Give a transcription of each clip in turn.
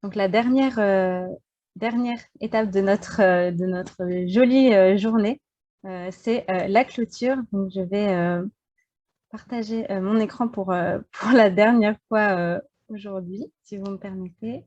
Donc la dernière étape de notre jolie journée, c'est la clôture. Donc je vais partager mon écran pour la dernière fois aujourd'hui, si vous me permettez.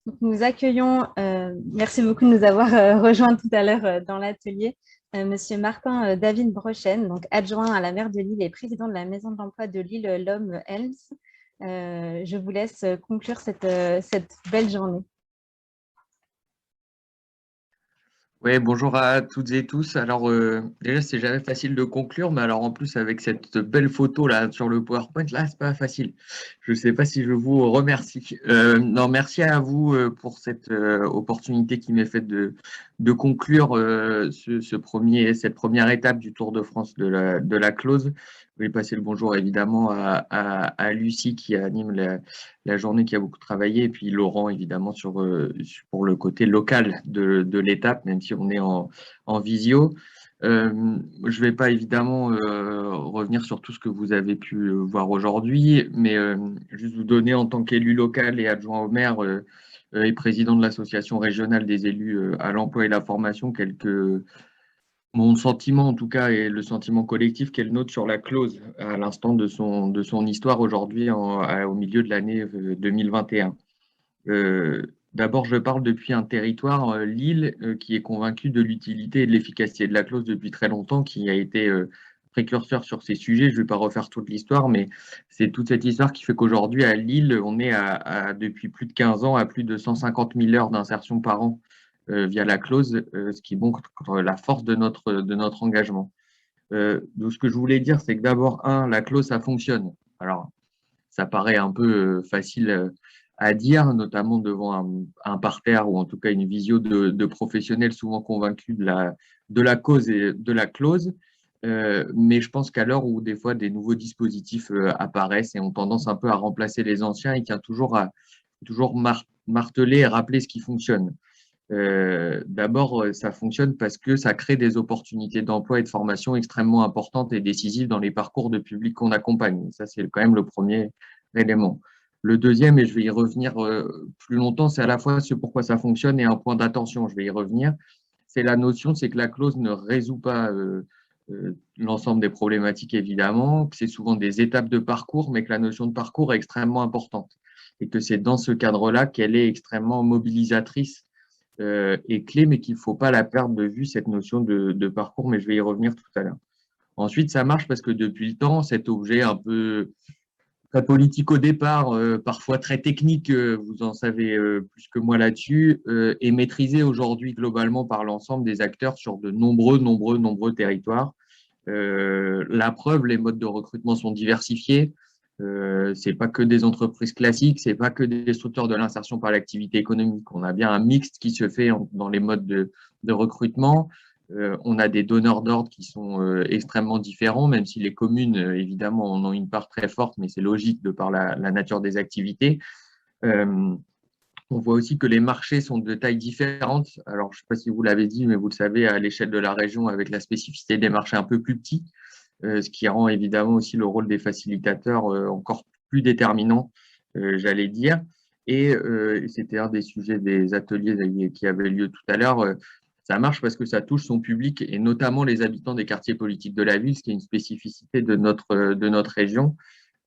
Donc, nous accueillons, merci beaucoup de nous avoir rejoints tout à l'heure dans l'atelier, Monsieur Martin David Brochen, donc adjoint à la maire de Lille et président de la Maison de l'Emploi de Lille, l'homme ELS. Je vous laisse conclure cette belle journée. Oui, bonjour à toutes et tous. Alors, déjà, c'est jamais facile de conclure, mais alors en plus, avec cette belle photo là sur le PowerPoint, là, c'est pas facile. Je ne sais pas si je vous remercie. Non, merci à vous pour cette opportunité qui m'est faite de conclure cette première étape du Tour de France de la close. Je vais passer le bonjour évidemment à Lucie qui anime la journée, qui a beaucoup travaillé, et puis Laurent, évidemment, pour le côté local de l'étape, même si on est en visio. Je ne vais pas évidemment revenir sur tout ce que vous avez pu voir aujourd'hui, mais juste vous donner en tant qu'élu local et adjoint au maire et président de l'association régionale des élus à l'emploi et la formation, mon sentiment, en tout cas, et le sentiment collectif qu'elle note sur la clause à l'instant de son histoire aujourd'hui au milieu de l'année 2021. D'abord, je parle depuis un territoire, Lille, qui est convaincu de l'utilité et de l'efficacité de la clause depuis très longtemps, qui a été précurseur sur ces sujets. Je ne vais pas refaire toute l'histoire, mais c'est toute cette histoire qui fait qu'aujourd'hui, à Lille, on est depuis plus de 15 ans à plus de 150 000 heures d'insertion par an via la clause, ce qui montre la force de notre engagement. Donc, ce que je voulais dire, c'est que d'abord, la clause, ça fonctionne. Alors, ça paraît un peu facile à dire, notamment devant un parterre ou en tout cas une visio de professionnels souvent convaincus de la cause et de la clause. Mais je pense qu'à l'heure où des fois des nouveaux dispositifs apparaissent et ont tendance un peu à remplacer les anciens, il tient toujours à marteler et rappeler ce qui fonctionne. D'abord, ça fonctionne parce que ça crée des opportunités d'emploi et de formation extrêmement importantes et décisives dans les parcours de public qu'on accompagne. Ça, c'est quand même le premier élément. Le deuxième, et je vais y revenir plus longtemps, c'est à la fois ce pourquoi ça fonctionne et un point d'attention, je vais y revenir. C'est la notion, c'est que la clause ne résout pas l'ensemble des problématiques, évidemment, que c'est souvent des étapes de parcours, mais que la notion de parcours est extrêmement importante et que c'est dans ce cadre-là qu'elle est extrêmement mobilisatrice est clé, mais qu'il ne faut pas la perdre de vue, cette notion de parcours, mais je vais y revenir tout à l'heure. Ensuite, ça marche parce que depuis le temps, cet objet un peu très politique au départ, parfois très technique, vous en savez plus que moi là-dessus, est maîtrisé aujourd'hui globalement par l'ensemble des acteurs sur de nombreux territoires. La preuve, les modes de recrutement sont diversifiés. C'est pas que des entreprises classiques, c'est pas que des structures de l'insertion par l'activité économique. On a bien un mixte qui se fait dans les modes de recrutement. On a des donneurs d'ordre qui sont extrêmement différents, même si les communes, évidemment, en ont une part très forte, mais c'est logique de par la nature des activités. Euh, on voit aussi que les marchés sont de tailles différentes. Alors, je ne sais pas si vous l'avez dit, mais vous le savez, à l'échelle de la région, avec la spécificité des marchés un peu plus petits, ce qui rend évidemment aussi le rôle des facilitateurs encore plus déterminant, j'allais dire. Et c'était un des sujets des ateliers qui avaient lieu tout à l'heure. Ça marche parce que ça touche son public et notamment les habitants des quartiers politiques de la ville, ce qui est une spécificité de notre région.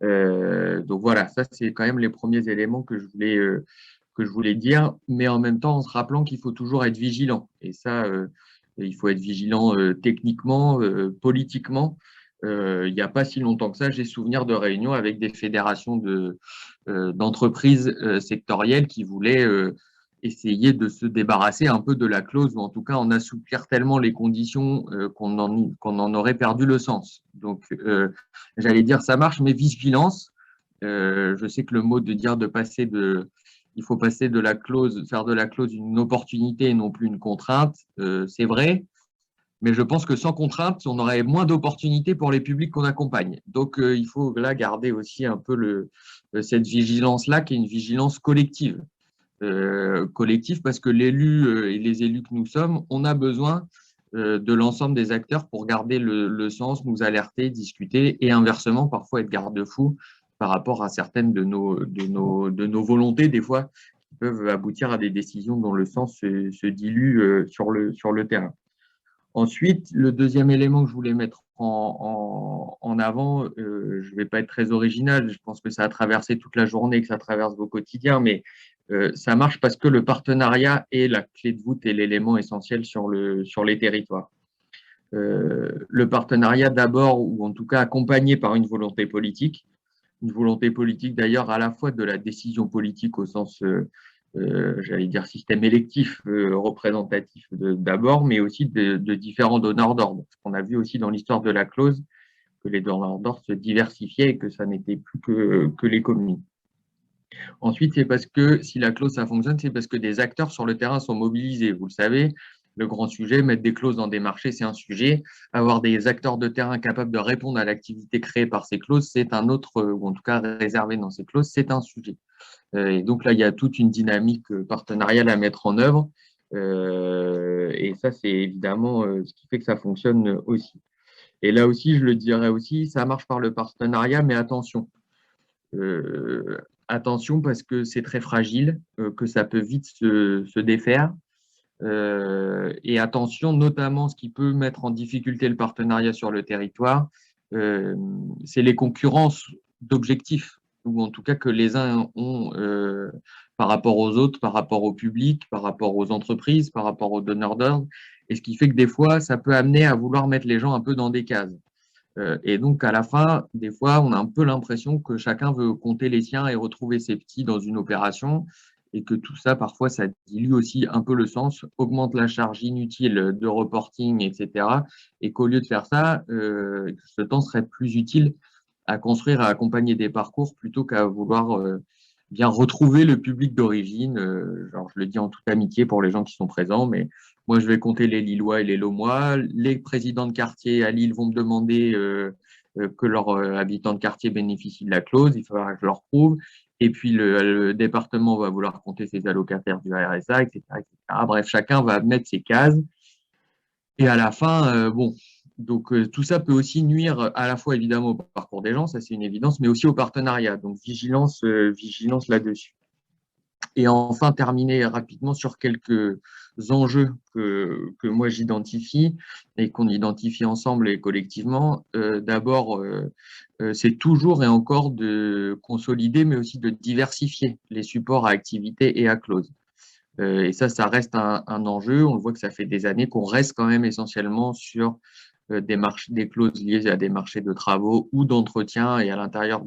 Donc voilà, ça c'est quand même les premiers éléments que je voulais dire, mais en même temps en se rappelant qu'il faut toujours être vigilant. Et ça, il faut être vigilant techniquement, politiquement. Il n'y a pas si longtemps que ça, j'ai souvenir de réunions avec des fédérations d'entreprises sectorielles qui voulaient essayer de se débarrasser un peu de la clause, ou en tout cas en assouplir tellement les conditions qu'on en aurait perdu le sens. Donc, j'allais dire, ça marche, mais vigilance. Je sais que le mot de dire il faut passer de la clause, faire de la clause une opportunité et non plus une contrainte, c'est vrai. Mais je pense que sans contrainte, on aurait moins d'opportunités pour les publics qu'on accompagne. Donc, il faut là garder aussi un peu cette vigilance-là, qui est une vigilance collective. Collective parce que l'élu et les élus que nous sommes, on a besoin de l'ensemble des acteurs pour garder le sens, nous alerter, discuter et inversement, parfois être garde-fou par rapport à certaines de nos volontés, des fois, qui peuvent aboutir à des décisions dont le sens se dilue sur le terrain. Ensuite, le deuxième élément que je voulais mettre en avant, je ne vais pas être très original, je pense que ça a traversé toute la journée, que ça traverse vos quotidiens, mais ça marche parce que le partenariat est la clé de voûte et l'élément essentiel sur les territoires. Le partenariat d'abord, ou en tout cas accompagné par une volonté politique d'ailleurs à la fois de la décision politique au sens j'allais dire système électif représentatif d'abord, mais aussi de différents donneurs d'ordre. On a vu aussi dans l'histoire de la clause que les donneurs d'ordre se diversifiaient et que ça n'était plus que les communes. Ensuite, c'est parce que si la clause ça fonctionne, c'est parce que des acteurs sur le terrain sont mobilisés. Vous le savez, le grand sujet, mettre des clauses dans des marchés, c'est un sujet. Avoir des acteurs de terrain capables de répondre à l'activité créée par ces clauses, c'est un autre, ou en tout cas réservé dans ces clauses, c'est un sujet. Et donc là, il y a toute une dynamique partenariale à mettre en œuvre. Et ça, c'est évidemment ce qui fait que ça fonctionne aussi. Et là aussi, je le dirais aussi, ça marche par le partenariat, mais attention. Attention parce que c'est très fragile, que ça peut vite se défaire. Et attention, notamment, ce qui peut mettre en difficulté le partenariat sur le territoire, c'est les concurrences d'objectifs, ou en tout cas que les uns ont par rapport aux autres, par rapport au public, par rapport aux entreprises, par rapport aux donneurs d'ordre, et ce qui fait que des fois, ça peut amener à vouloir mettre les gens un peu dans des cases. Et donc, à la fin, des fois, on a un peu l'impression que chacun veut compter les siens et retrouver ses petits dans une opération, et que tout ça, parfois, ça dilue aussi un peu le sens, augmente la charge inutile de reporting, etc. Et qu'au lieu de faire ça, ce temps serait plus utile à construire, à accompagner des parcours plutôt qu'à vouloir bien retrouver le public d'origine. Genre, je le dis en toute amitié pour les gens qui sont présents, mais moi, je vais compter les Lillois et les Lomois. Les présidents de quartier à Lille vont me demander que leurs habitants de quartier bénéficient de la clause. Il faudra que je leur prouve. Et puis, le département va vouloir compter ses allocataires du RSA, etc., etc. Bref, chacun va mettre ses cases. Et à la fin, bon, donc tout ça peut aussi nuire à la fois évidemment au parcours des gens, ça c'est une évidence, mais aussi au partenariat. Donc vigilance, vigilance là-dessus. Et enfin, terminer rapidement sur quelques enjeux que moi j'identifie et qu'on identifie ensemble et collectivement. D'abord, c'est toujours et encore de consolider, mais aussi de diversifier les supports à activité et à clause. Et ça reste un enjeu. On voit que ça fait des années qu'on reste quand même essentiellement sur des clauses liées à des marchés de travaux ou d'entretien et à l'intérieur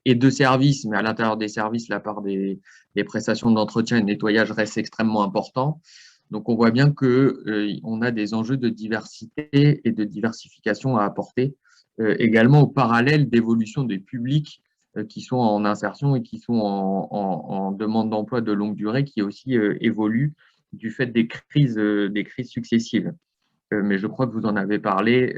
et de services, mais à l'intérieur des services, la part des prestations d'entretien et de nettoyage reste extrêmement important. Donc, on voit bien qu'on a des enjeux de diversité et de diversification à apporter, également au parallèle d'évolution des publics qui sont en insertion et qui sont en demande d'emploi de longue durée, qui aussi évoluent du fait des crises successives. Mais je crois que vous en avez parlé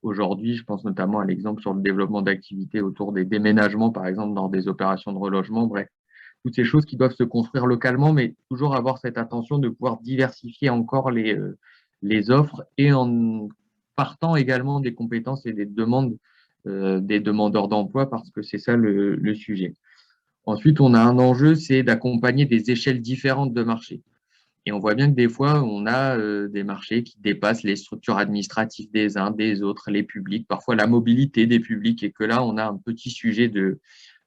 aujourd'hui. Je pense notamment à l'exemple sur le développement d'activités autour des déménagements, par exemple, dans des opérations de relogement. Bref, toutes ces choses qui doivent se construire localement, mais toujours avoir cette attention de pouvoir diversifier encore les offres et en partant également des compétences et des demandes des demandeurs d'emploi, parce que c'est ça le sujet. Ensuite, on a un enjeu, c'est d'accompagner des échelles différentes de marché. Et on voit bien que des fois, on a des marchés qui dépassent les structures administratives des uns, des autres, les publics, parfois la mobilité des publics, et que là, on a un petit sujet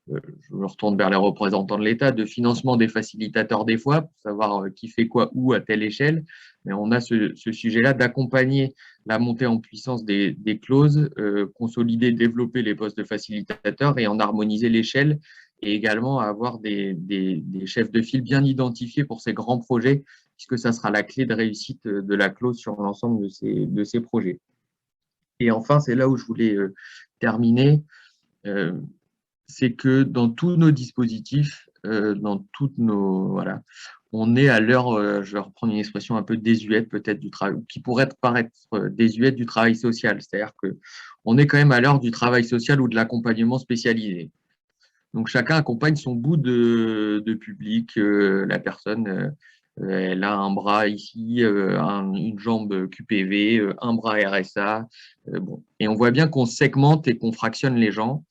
je me retourne vers les représentants de l'État, de financement des facilitateurs des fois, pour savoir qui fait quoi où à telle échelle. Mais on a ce sujet-là d'accompagner la montée en puissance des clauses, consolider, développer les postes de facilitateurs et en harmoniser l'échelle, et également avoir des chefs de file bien identifiés pour ces grands projets, puisque ça sera la clé de réussite de la clause sur l'ensemble de ces projets. Et enfin, c'est là où je voulais terminer, c'est que dans tous nos dispositifs, dans toutes nos… Voilà, on est à l'heure, je vais reprendre une expression un peu désuète peut-être du travail, qui pourrait paraître désuète du travail social. C'est-à-dire qu'on est quand même à l'heure du travail social ou de l'accompagnement spécialisé. Donc, chacun accompagne son bout de public, la personne Elle a un bras ici, une jambe QPV, un bras RSA. Bon. Et on voit bien qu'on segmente et qu'on fractionne les gens.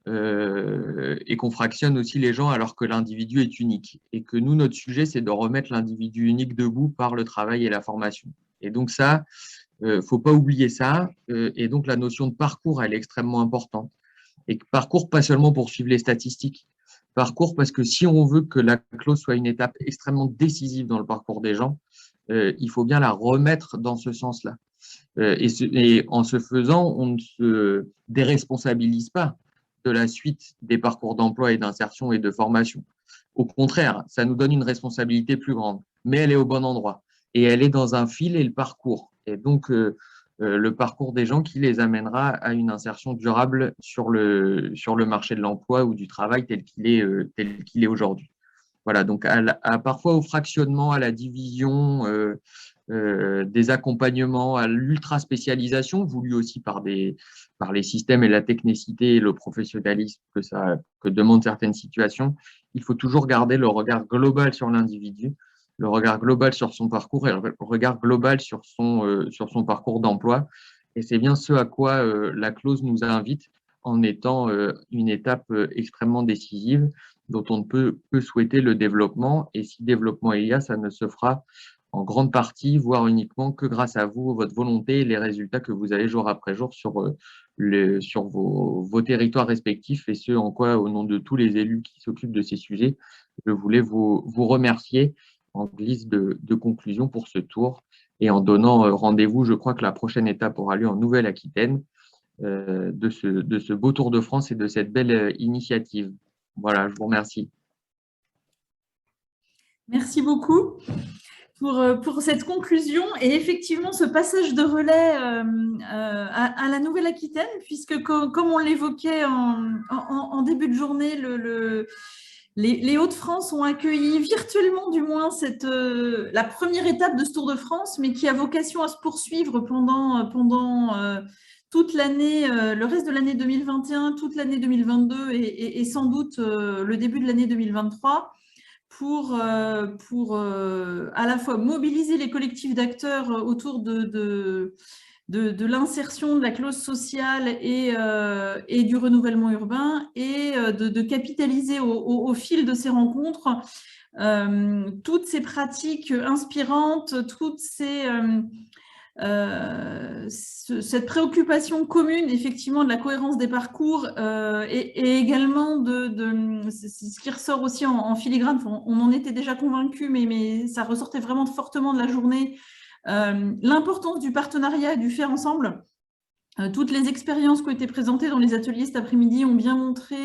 Et qu'on fractionne aussi les gens alors que l'individu est unique. Et que nous, notre sujet, c'est de remettre l'individu unique debout par le travail et la formation. Et donc ça, faut pas oublier ça. Et donc la notion de parcours, elle est extrêmement importante. Et parcours, pas seulement pour suivre les statistiques. Parcours parce que si on veut que la clause soit une étape extrêmement décisive dans le parcours des gens, il faut bien la remettre dans ce sens-là. Et en ce faisant, on ne se déresponsabilise pas de la suite des parcours d'emploi et d'insertion et de formation. Au contraire, ça nous donne une responsabilité plus grande, mais elle est au bon endroit. Et elle est dans un fil et le parcours. Et donc, le parcours des gens qui les amènera à une insertion durable sur le marché de l'emploi ou du travail tel qu'il est aujourd'hui. Voilà, donc parfois au fractionnement, à la division, des accompagnements, à l'ultra-spécialisation, voulu aussi par les systèmes et la technicité et le professionnalisme que demandent certaines situations, il faut toujours garder le regard global sur l'individu, le regard global sur son parcours et le regard global sur son parcours d'emploi. Et c'est bien ce à quoi la clause nous invite en étant une étape extrêmement décisive dont on ne peut souhaiter le développement. Et si développement il y a, ça ne se fera en grande partie, voire uniquement, que grâce à vous, votre volonté et les résultats que vous avez jour après jour sur vos territoires respectifs et ce en quoi, au nom de tous les élus qui s'occupent de ces sujets, je voulais vous remercier en guise de conclusion pour ce tour et en donnant rendez-vous. Je crois que la prochaine étape aura lieu en Nouvelle-Aquitaine de ce beau Tour de France et de cette belle initiative. Voilà, je vous remercie. Merci beaucoup pour cette conclusion et effectivement ce passage de relais à la Nouvelle-Aquitaine, puisque comme on l'évoquait en début de journée, les Hauts-de-France ont accueilli virtuellement du moins la première étape de ce Tour de France, mais qui a vocation à se poursuivre pendant toute l'année, le reste de l'année 2021, toute l'année 2022 et sans doute le début de l'année 2023. Pour à la fois mobiliser les collectifs d'acteurs autour de l'insertion de la clause sociale et du renouvellement urbain et de capitaliser au fil de ces rencontres toutes ces pratiques inspirantes, cette préoccupation commune effectivement de la cohérence des parcours et également c'est ce qui ressort aussi en filigrane, on en était déjà convaincu mais ça ressortait vraiment fortement de la journée, l'importance du partenariat et du faire ensemble. Toutes les expériences qui ont été présentées dans les ateliers cet après-midi ont bien montré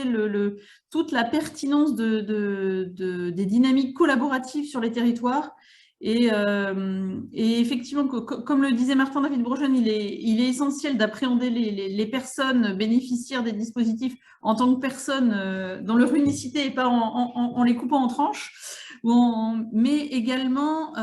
toute la pertinence des dynamiques collaboratives sur les territoires. Et effectivement, comme le disait Martin David Brochen, il est essentiel d'appréhender les personnes bénéficiaires des dispositifs en tant que personnes dans leur unicité et pas en les coupant en tranches, mais également,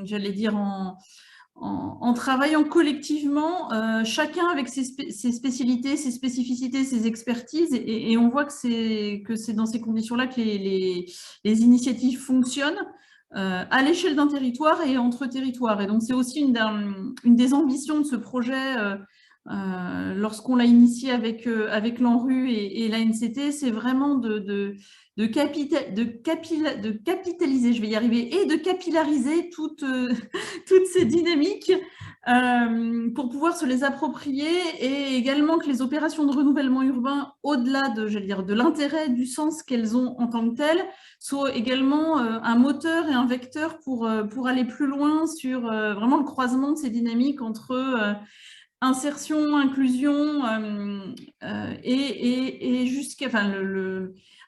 j'allais dire, en travaillant collectivement, chacun avec ses spécialités, ses spécificités, ses expertises, et on voit que c'est dans ces conditions-là que les initiatives fonctionnent à l'échelle d'un territoire et entre territoires. Et donc, c'est aussi une des ambitions de ce projet lorsqu'on l'a initié avec l'ANRU et l'ANCT, c'est vraiment de capitaliser, je vais y arriver, et de capillariser toutes ces dynamiques pour pouvoir se les approprier et également que les opérations de renouvellement urbain, au-delà de l'intérêt, du sens qu'elles ont en tant que telles, soient également un moteur et un vecteur pour aller plus loin sur vraiment le croisement de ces dynamiques entre insertion, inclusion et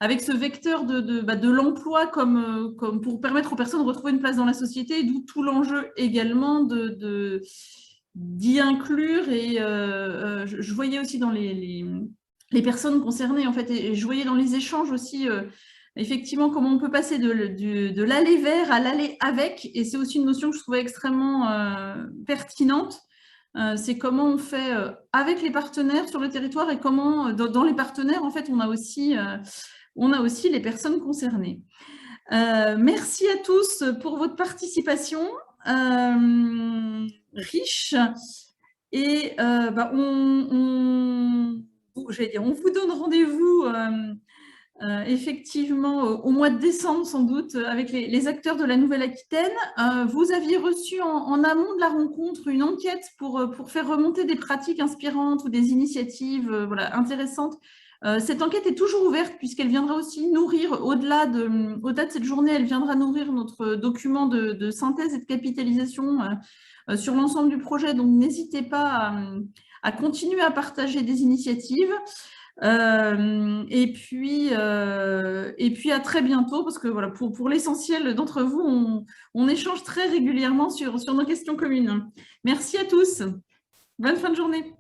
avec ce vecteur de l'emploi comme pour permettre aux personnes de retrouver une place dans la société, d'où tout l'enjeu également d'y inclure. Et je voyais aussi dans les personnes concernées, en fait, et je voyais dans les échanges aussi effectivement comment on peut passer de l'aller vers à l'aller avec, et c'est aussi une notion que je trouvais extrêmement pertinente. C'est comment on fait avec les partenaires sur le territoire et comment, dans les partenaires, en fait, on a aussi les personnes concernées. Merci à tous pour votre participation riche. Et on vous donne rendez-vous effectivement au mois de décembre sans doute avec les acteurs de la Nouvelle-Aquitaine. Vous aviez reçu en amont de la rencontre une enquête pour faire remonter des pratiques inspirantes ou des initiatives intéressantes. Cette enquête est toujours ouverte puisqu'elle viendra aussi nourrir, au-delà de cette journée, elle viendra nourrir notre document de synthèse et de capitalisation sur l'ensemble du projet. Donc, n'hésitez pas à continuer à partager des initiatives. Et puis à très bientôt, parce que voilà, pour l'essentiel d'entre vous, on échange très régulièrement sur nos questions communes. Merci à tous. Bonne fin de journée.